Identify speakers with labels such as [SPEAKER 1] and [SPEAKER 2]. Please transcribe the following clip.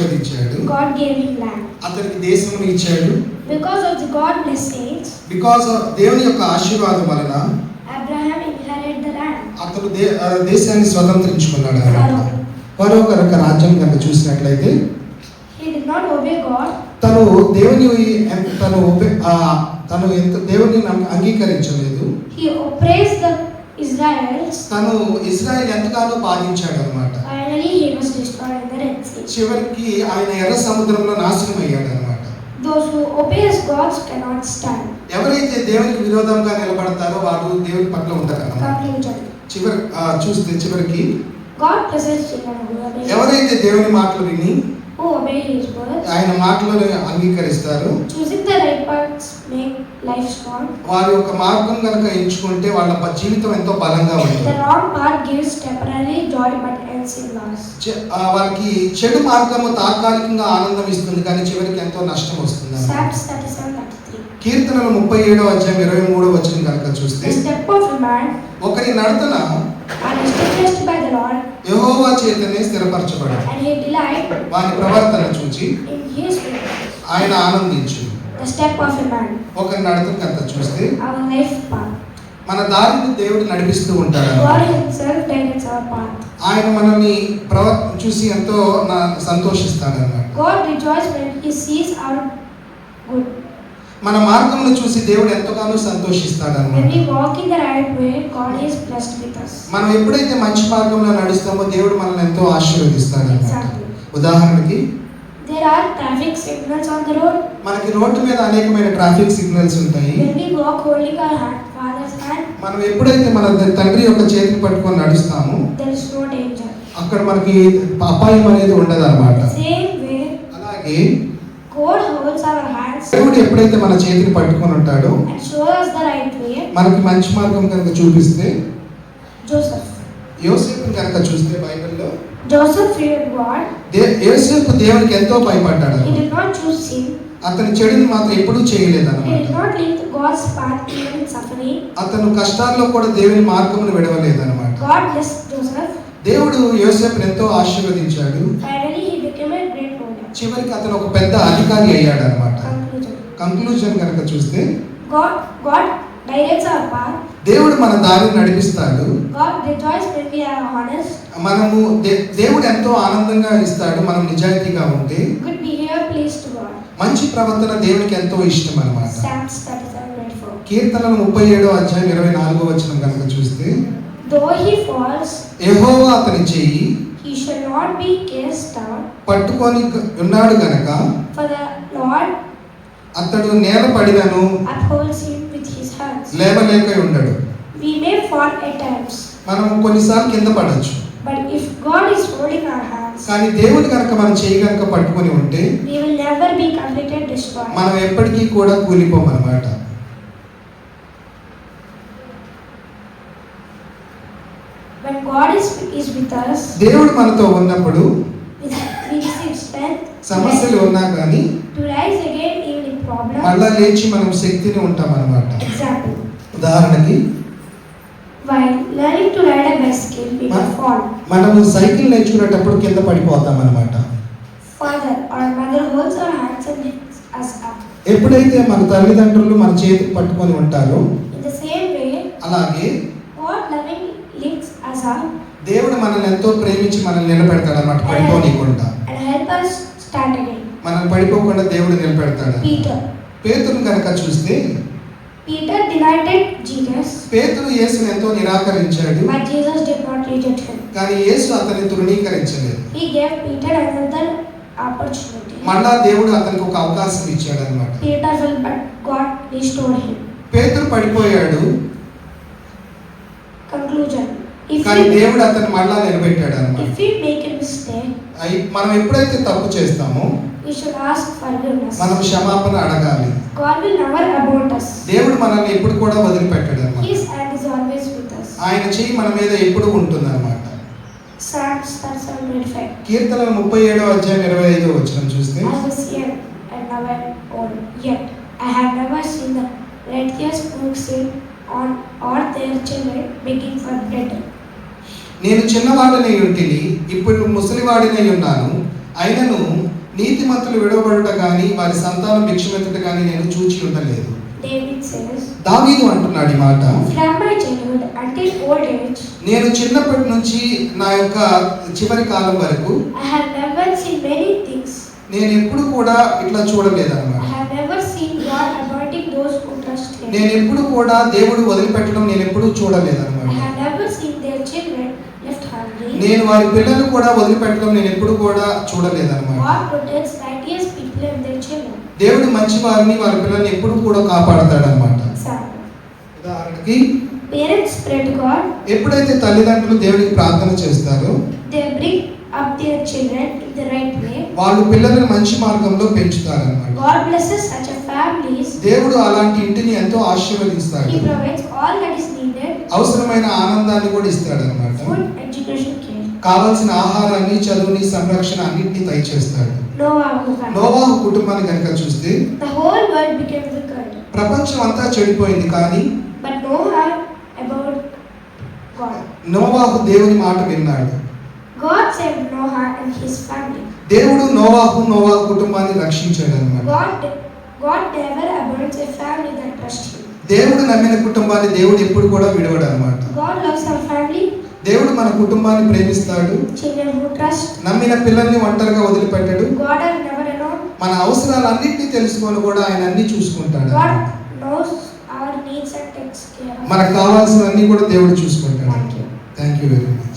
[SPEAKER 1] ఆశీర్వదించాడు.
[SPEAKER 2] God gave him land.
[SPEAKER 1] అతనికి దేశమును ఇచ్చాడు.
[SPEAKER 2] Because of the God blessings,
[SPEAKER 1] because of దేవుని యొక్క ఆశీర్వాదం వలన
[SPEAKER 2] Abraham inherited the land.
[SPEAKER 1] అతను దేశాన్ని స్వతంత్రించుకున్నాడు అన్నమాట. ఫరో కనుక రాజ్యం కనుక చూసినట్లయితే
[SPEAKER 2] He did not obey God.
[SPEAKER 1] తను దేవుని దేవుని అంగీకరించలేదు.
[SPEAKER 2] He oppressed the Israelites.
[SPEAKER 1] తను ఇజ్రాయెల్ ఎంతగానో బాధించాడు అన్నమాట.
[SPEAKER 2] Finally, he was destroyed in the Red Sea.
[SPEAKER 1] చివరికి ఆయన ఎర్ర సముద్రంలో నాశనం అయ్యాడు అన్నమాట.
[SPEAKER 2] Those who obeys God cannot stand.
[SPEAKER 1] ఎవరైతే దేవునికి విరోధంగా నిలబడతారో వారు దేవుని పట్ల ఉంటారు అన్నమాట. చూస్తే చివరికి
[SPEAKER 2] God blesses children who obey.
[SPEAKER 1] ఎవరైతే దేవుని మాటలు విని
[SPEAKER 2] who obey his words,
[SPEAKER 1] ఆయన మాటలను అంగీకరిస్తారు,
[SPEAKER 2] choosing the right paths make life strong.
[SPEAKER 1] వారి యొక్క మార్గం కనుక ఎంచుకుంటే వాళ్ళ జీవితం ఎంతో బలంగా ఉంటుంది.
[SPEAKER 2] The wrong path gives temporary joy but ends in loss.
[SPEAKER 1] వారికి చెడు మార్గము తాత్కాలికంగా ఆనందం ఇస్తుంది కానీ చివరికి ఎంతో నష్టం వస్తుంది.
[SPEAKER 2] Psalms 37:33.
[SPEAKER 1] కీర్తనలు 37వ అధ్యాయం 23వ వచనం కనుక చూస్తే,
[SPEAKER 2] The step of a man
[SPEAKER 1] ఒకరి నడతన
[SPEAKER 2] established by the Lord,
[SPEAKER 1] యెహోవా చేతనే స్థిరపరచబడు,
[SPEAKER 2] and he delight
[SPEAKER 1] వాని ప్రవర్తన చూచి
[SPEAKER 2] in his way.
[SPEAKER 1] ఆయన ఆనందించు.
[SPEAKER 2] The step of a man,
[SPEAKER 1] ఒకరి నడతన కనుక చూస్తే
[SPEAKER 2] our life path.
[SPEAKER 1] మన దారిని దేవుడు నడిపిస్తూ ఉంటాడు.
[SPEAKER 2] God himself directs our path.
[SPEAKER 1] ఆయన మనల్ని ప్రవర్తన చూసి ఎంతో సంతోషిస్తాడు అన్నమాట.
[SPEAKER 2] God rejoices when he sees our good.
[SPEAKER 1] మన మార్గమును చూసి దేవుడు ఎంతగానో సంతోషిస్తాడు
[SPEAKER 2] When
[SPEAKER 1] అన్నమాట.
[SPEAKER 2] we walk in the right way, God is blessed with us.
[SPEAKER 1] మనం ఎప్పుడైతే మంచి మార్గంలో నడుస్తామో దేవుడు మనల్ని ఎంతో ఆశీర్వదిస్తాడు అన్నమాట.
[SPEAKER 2] Exactly.
[SPEAKER 1] ఉదాహరణకి
[SPEAKER 2] There are traffic signals on the road.
[SPEAKER 1] మనకి రోడ్డు మీద అనేకమైన ట్రాఫిక్ సిగ్నల్స్ ఉంటాయి.
[SPEAKER 2] When we walk holding our Father's hand,
[SPEAKER 1] మనం ఎప్పుడైతే మన తండ్రి యొక్క చేతిని పట్టుకొని నడుస్తామో
[SPEAKER 2] there is no danger.
[SPEAKER 1] అక్కడ మనకి అపాయం అనేది ఉండదు అన్నమాట.
[SPEAKER 2] Same way,
[SPEAKER 1] అలాగే
[SPEAKER 2] God holds our hands
[SPEAKER 1] దేవుడు ఎప్పుడైతే మన చేతిని పట్టుకొని ఉంటాడో
[SPEAKER 2] and shows us the right way.
[SPEAKER 1] మనకి మంచి మార్గం కనుక చూపిస్తే,
[SPEAKER 2] Joseph.
[SPEAKER 1] యోసేపుని కనుక చూస్తే బైబిల్లో
[SPEAKER 2] Joseph feared God.
[SPEAKER 1] యోసేపు దేవునికి ఎంతో భయపడ్డాడు.
[SPEAKER 2] He did not choose sin.
[SPEAKER 1] అతని చెడుని మాత్రం ఎప్పుడూ చేయలేదు
[SPEAKER 2] He
[SPEAKER 1] అన్నమాట.
[SPEAKER 2] did not leave God's path even in suffering.
[SPEAKER 1] అతను కష్టాల్లో కూడా దేవుని మార్గమును విడవలేదు అన్నమాట.
[SPEAKER 2] God blessed Joseph.
[SPEAKER 1] దేవుడు యోసేపుని ఎంతో ఆశీర్వదించాడు.
[SPEAKER 2] Finally, he became a great ruler.
[SPEAKER 1] చివరికి అతను ఒక పెద్ద అధికారి అయ్యాడు అన్నమాట. కంక్లూజన్ కనుక చూస్తే
[SPEAKER 2] God directs our path.
[SPEAKER 1] దేవుడు మన దారిని నడిపిస్తాడు.
[SPEAKER 2] God rejoices when we are honest.
[SPEAKER 1] మనము దేవుడు ఎంతో ఆనందంగా ఇస్తాడు మనం నిజాయితీగా ఉంటే.
[SPEAKER 2] Good behavior pleases to God.
[SPEAKER 1] మంచి ప్రవర్తన దేవునికి ఎంతో ఇష్టం అన్నమాట.
[SPEAKER 2] Psalms 37:24.
[SPEAKER 1] కీర్తనలు 37వ అధ్యాయం 24వ వచనం కనుక చూస్తే,
[SPEAKER 2] Though he falls,
[SPEAKER 1] యెహోవా అతని చెయ్యి
[SPEAKER 2] he shall not be cast down.
[SPEAKER 1] పట్టుకొని ఉన్నాడు గనక
[SPEAKER 2] For the Lord
[SPEAKER 1] అతడు నేల పడినను
[SPEAKER 2] upholds him with his hands.
[SPEAKER 1] లేవలేక ఉండడు.
[SPEAKER 2] We may fall at times,
[SPEAKER 1] మనం కొన్నిసార్లు కింద పడొచ్చు,
[SPEAKER 2] but if God is holding our hands,
[SPEAKER 1] కానీ దేవుడు కనుక మనం చెయ్యి కనుక పట్టుకొని ఉంటే
[SPEAKER 2] we will never be completely destroyed.
[SPEAKER 1] మనం ఎప్పటికీ కూడా కూలిపోమన్నమాట.
[SPEAKER 2] When God is with us,
[SPEAKER 1] దేవుడు మనతో ఉన్నప్పుడు
[SPEAKER 2] we receive strength
[SPEAKER 1] సమస్యలు ఉన్నా కానీ
[SPEAKER 2] to rise again even in problems.
[SPEAKER 1] మళ్ళా లేచి మనం శక్తిని ఉంటాం అన్నమాట.
[SPEAKER 2] Example,
[SPEAKER 1] ఉదాహరణకి
[SPEAKER 2] while learning to ride a bicycle, we may fall.
[SPEAKER 1] మనము సైకిల్ నేర్చుకునేటప్పుడు కింద పడిపోతాం అన్నమాట.
[SPEAKER 2] Father or mother holds our hands and lifts us up.
[SPEAKER 1] ఎప్పుడైతే మన తల్లిదండ్రులు మన చేతికి పట్టుకొని ఉంటారో
[SPEAKER 2] In the same way,
[SPEAKER 1] అలాగే
[SPEAKER 2] God loving lifts us up
[SPEAKER 1] దేవుడు మనల్ని ఎంతో ప్రేమించి మనల్ని నిలబెడతాడు అన్నమాట, పడిపోనీయకుండా.
[SPEAKER 2] and help us stand again.
[SPEAKER 1] మనం పడిపోకుండా దేవుడు నిలబెడతాడు. పేతురుని కనుక చూస్తే
[SPEAKER 2] Peter denied Jesus,
[SPEAKER 1] పేతురు యేసుని ఎంతో నిరాకరించాడు,
[SPEAKER 2] but Jesus did not reject him.
[SPEAKER 1] కానీ యేసు అతన్ని తృణీకరించలేదు.
[SPEAKER 2] He gave Peter another opportunity.
[SPEAKER 1] మళ్ళా దేవుడు అతనికి ఒక అవకాశం ఇచ్చాడు అన్నమాట.
[SPEAKER 2] Peter fell, but God restored him.
[SPEAKER 1] పేతురు పడిపోయాడు,
[SPEAKER 2] Conclusion,
[SPEAKER 1] కానీ దేవుడు అతన్ని మళ్ళా నిలబెట్టాడు అన్నమాట.
[SPEAKER 2] if we make a mistake,
[SPEAKER 1] మనం ఎప్పుడైతే తప్పు చేస్తామో
[SPEAKER 2] we should ask forgiveness.
[SPEAKER 1] మనం క్షమాపణ అడగాలి.
[SPEAKER 2] God will never abort us.
[SPEAKER 1] దేవుడు మనల్ని ఎప్పుడు కూడా వదిలిపెట్టాడు అన్నమాట.
[SPEAKER 2] His hand is always with us.
[SPEAKER 1] ఆయన చెయ్యి మన మీద ఎప్పుడు ఉంటుంది అన్నమాట.
[SPEAKER 2] Psalms 37:25.
[SPEAKER 1] కీర్తనలు 37వ అధ్యాయం 25వ వచనం చూస్తే,
[SPEAKER 2] I was young and never old, yet I have never seen the righteous sin on or their children begging for bread.
[SPEAKER 1] నేను చిన్నవాడినై ఉంటిని, ఇప్పుడు ముసలివాడినై ఉన్నాను, అయినను నీతిమంతులు విడవబడుట కానీ వారి సంతానం భిక్షమెత్తుట కానీ నేను చూచి ఉండలేదు.
[SPEAKER 2] David says,
[SPEAKER 1] దావీదు అంటున్నాడు ఈ మాట,
[SPEAKER 2] from my childhood until old age,
[SPEAKER 1] నేను చిన్నప్పటి నుంచి నా యొక్క చివరి కాలం వరకు
[SPEAKER 2] I have never seen many things.
[SPEAKER 1] నేను ఎప్పుడు కూడా ఇట్లా చూడలేదన్నమాట.
[SPEAKER 2] I have never seen God anointing those who trust Him.
[SPEAKER 1] నేను ఎప్పుడు కూడా దేవుడు వదిలిపెట్టడం నేను ఎప్పుడు చూడలేదన్నమాట.
[SPEAKER 2] I have never seen their children left hungry.
[SPEAKER 1] నేను వారి పిల్లలు కూడా వదిలిపెట్టడం నేను ఎప్పుడు కూడా చూడలేదన్నమాట.
[SPEAKER 2] God protects righteous people and their children.
[SPEAKER 1] దేవుడు మంచి వారిని వారి పిల్లల్ని ఎప్పుడు కూడా కాపాడతాడన్నమాట.
[SPEAKER 2] Example.
[SPEAKER 1] ఉదాహరణకి
[SPEAKER 2] Parents pray to God.
[SPEAKER 1] ఎప్పుడైతే తల్లిదండ్రులు దేవునికి ప్రార్థన చేస్తారో
[SPEAKER 2] They bring up their children in the right way.
[SPEAKER 1] వాళ్ళు పిల్లలను మంచి మార్గంలో పెంచుతారన్నమాట.
[SPEAKER 2] God blesses such a families.
[SPEAKER 1] దేవుడు అలాంటి ఇంటిని ఎంతో ఆశీర్వదిస్తాడు.
[SPEAKER 2] He provides all that is needed.
[SPEAKER 1] అవసరమైన ఆనందాన్ని కూడా ఇస్తాడన్నమాట.
[SPEAKER 2] Food, education, care.
[SPEAKER 1] కావాల్సిన ఆహారాన్ని, చదువుని, సంరక్షణ అన్నింటినీ దయచేస్తాడు. నోవాహు కుటుంబాన్ని కనుక చూస్తే
[SPEAKER 2] The whole world became wicked.
[SPEAKER 1] ప్రపంచం అంతా చెడిపోయింది, కానీ
[SPEAKER 2] But Noah about God.
[SPEAKER 1] నోవాహు దేవుని మాట విన్నాడు.
[SPEAKER 2] God saved Noah and his family.
[SPEAKER 1] దేవుడు నోవాహు కుటుంబాన్ని రక్షించాడు అన్నమాట.
[SPEAKER 2] God never abandons a family that trusts Him.
[SPEAKER 1] దేవుడు నమ్మిన కుటుంబాన్ని దేవుడు ఎప్పుడు కూడా విడవడు అన్నమాట.
[SPEAKER 2] God loves our family.
[SPEAKER 1] దేవుడు మన కుటుంబాన్ని ప్రేమిస్తాడు.
[SPEAKER 2] Children who trust.
[SPEAKER 1] నమ్మిన పిల్లల్ని ఒంటరిగా వదిలిపెట్టడు.
[SPEAKER 2] God is never alone.
[SPEAKER 1] మన అవసరాలన్నింటినీ తెలుసుకొని కూడా ఆయన అన్ని చూసుకుంటాడు.
[SPEAKER 2] God knows our needs and takes care of.
[SPEAKER 1] మనకు కావాల్సినవన్నీ కూడా దేవుడు చూసుకుంటాడు.
[SPEAKER 2] Thank you.
[SPEAKER 1] Thank you very much.